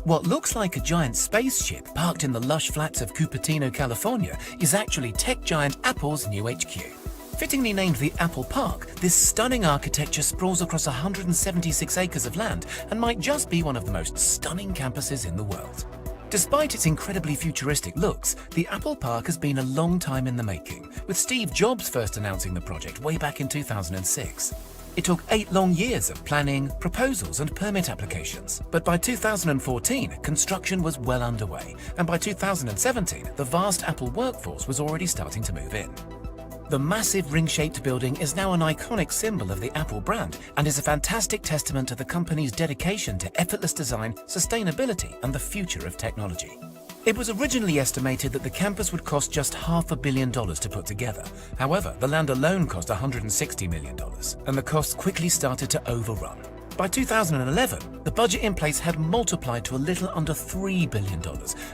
What looks like a giant spaceship parked in the lush flats of Cupertino, California, is actually tech giant Apple's new HQ. Fittingly named the Apple Park, this stunning architecture sprawls across 176 acres of land and might just be one of the most stunning campuses in the world. Despite its incredibly futuristic looks, the Apple Park has been a long time in the making, with Steve Jobs first announcing the project way back in 2006. It took 8 long years of planning, proposals and permit applications, but by 2014, construction was well underway, and by 2017, the vast Apple workforce was already starting to move in. The massive ring-shaped building is now an iconic symbol of the Apple brand and is a fantastic testament to the company's dedication to effortless design, sustainability and the future of technology. It was originally estimated that the campus would cost just $500 million to put together. However, the land alone cost $160 million, and the costs quickly started to overrun. By 2011, the budget in place had multiplied to a little under $3 billion,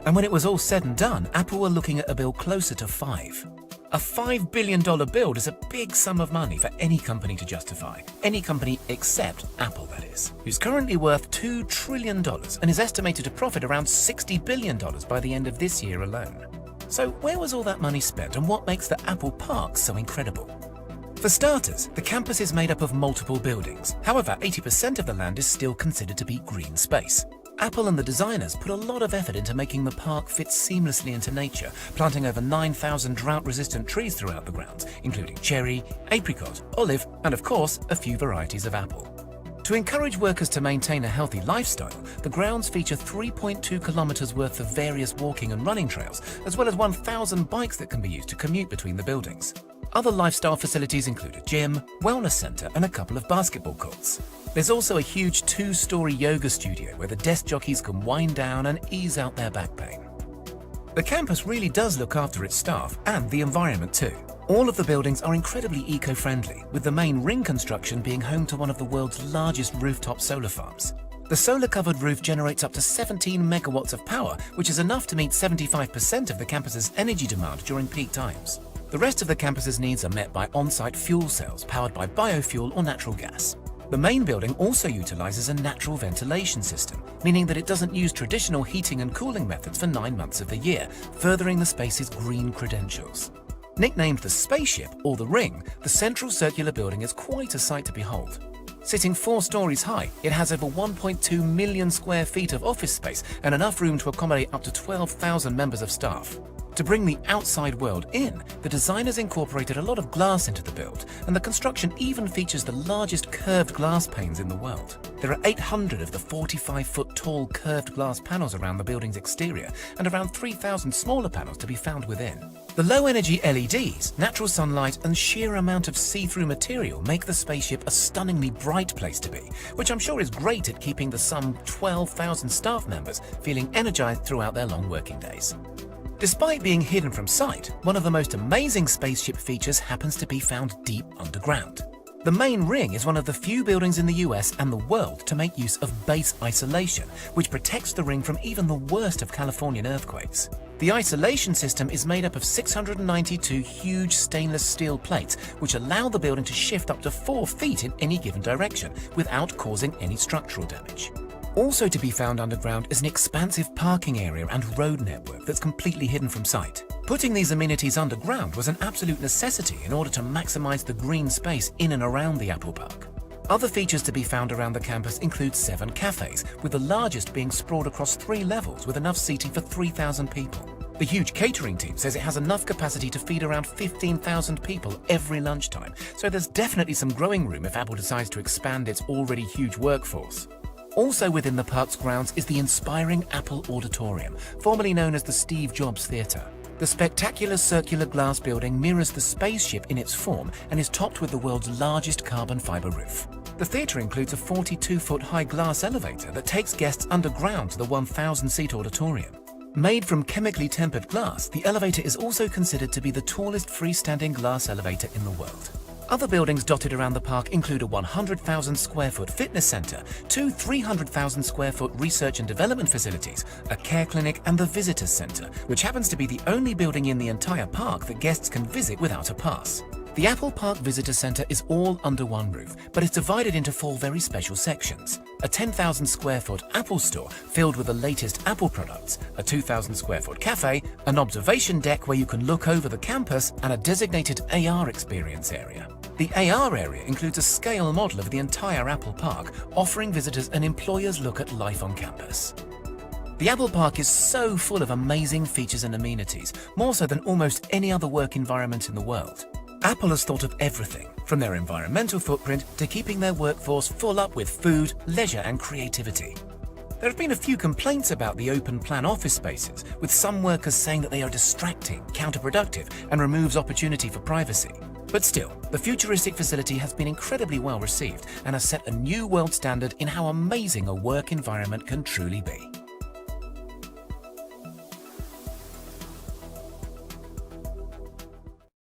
and when it was all said and done, Apple were looking at a bill closer to $5. A $5 billion build is a big sum of money for any company to justify. Any company except Apple, that is, who's currently worth $2 trillion and is estimated to profit around $60 billion by the end of this year alone. So where was all that money spent, and what makes the Apple Park so incredible? For starters, the campus is made up of multiple buildings. However, 80% of the land is still considered to be green space. Apple and the designers put a lot of effort into making the park fit seamlessly into nature, planting over 9,000 drought-resistant trees throughout the grounds, including cherry, apricot, olive, and of course, a few varieties of apple. To encourage workers to maintain a healthy lifestyle, the grounds feature 3.2 kilometers worth of various walking and running trails, as well as 1,000 bikes that can be used to commute between the buildings. Other lifestyle facilities include a gym, wellness center, and a couple of basketball courts. There's also a huge 2-story yoga studio where the desk jockeys can wind down and ease out their back pain. The campus really does look after its staff and the environment too. All of the buildings are incredibly eco-friendly, with the main ring construction being home to one of the world's largest rooftop solar farms. The solar-covered roof generates up to 17 megawatts of power, which is enough to meet 75% of the campus's energy demand during peak times. The rest of the campus's needs are met by on-site fuel cells powered by biofuel or natural gas. The main building also utilizes a natural ventilation system, meaning that it doesn't use traditional heating and cooling methods for 9 months of the year, furthering the space's green credentials. Nicknamed the Spaceship or the Ring, the central circular building is quite a sight to behold. Sitting 4 stories high, it has over 1.2 million square feet of office space and enough room to accommodate up to 12,000 members of staff. To bring the outside world in, the designers incorporated a lot of glass into the build, and the construction even features the largest curved glass panes in the world. There are 800 of the 45-foot tall curved glass panels around the building's exterior, and around 3,000 smaller panels to be found within. The low-energy LEDs, natural sunlight, and sheer amount of see-through material make the spaceship a stunningly bright place to be, which I'm sure is great at keeping the some 12,000 staff members feeling energized throughout their long working days. Despite being hidden from sight, one of the most amazing spaceship features happens to be found deep underground. The main ring is one of the few buildings in the US and the world to make use of base isolation, which protects the ring from even the worst of Californian earthquakes. The isolation system is made up of 692 huge stainless steel plates, which allow the building to shift up to 4 feet in any given direction without causing any structural damage. Also to be found underground is an expansive parking area and road network that's completely hidden from sight. Putting these amenities underground was an absolute necessity in order to maximize the green space in and around the Apple Park. Other features to be found around the campus include 7 cafes, with the largest being sprawled across 3 levels with enough seating for 3,000 people. The huge catering team says it has enough capacity to feed around 15,000 people every lunchtime, so there's definitely some growing room if Apple decides to expand its already huge workforce. Also within the park's grounds is the inspiring Apple Auditorium, formerly known as the Steve Jobs Theater. The spectacular circular glass building mirrors the spaceship in its form and is topped with the world's largest carbon fiber roof. The theater includes a 42-foot high glass elevator that takes guests underground to the 1,000-seat auditorium. Made from chemically tempered glass, the elevator is also considered to be the tallest freestanding glass elevator in the world. Other buildings dotted around the park include a 100,000 square foot fitness center, 2 300,000 square foot research and development facilities, a care clinic, and the visitors center, which happens to be the only building in the entire park that guests can visit without a pass. The Apple Park Visitor Center is all under one roof, but it's divided into 4 very special sections. A 10,000 square foot Apple store filled with the latest Apple products, a 2,000 square foot cafe, an observation deck where you can look over the campus, and a designated AR experience area. The AR area includes a scale model of the entire Apple Park, offering visitors an employer's look at life on campus. The Apple Park is so full of amazing features and amenities, more so than almost any other work environment in the world. Apple has thought of everything, from their environmental footprint to keeping their workforce full up with food, leisure and creativity. There have been a few complaints about the open-plan office spaces, with some workers saying that they are distracting, counterproductive and removes opportunity for privacy. But still, the futuristic facility has been incredibly well received and has set a new world standard in how amazing a work environment can truly be.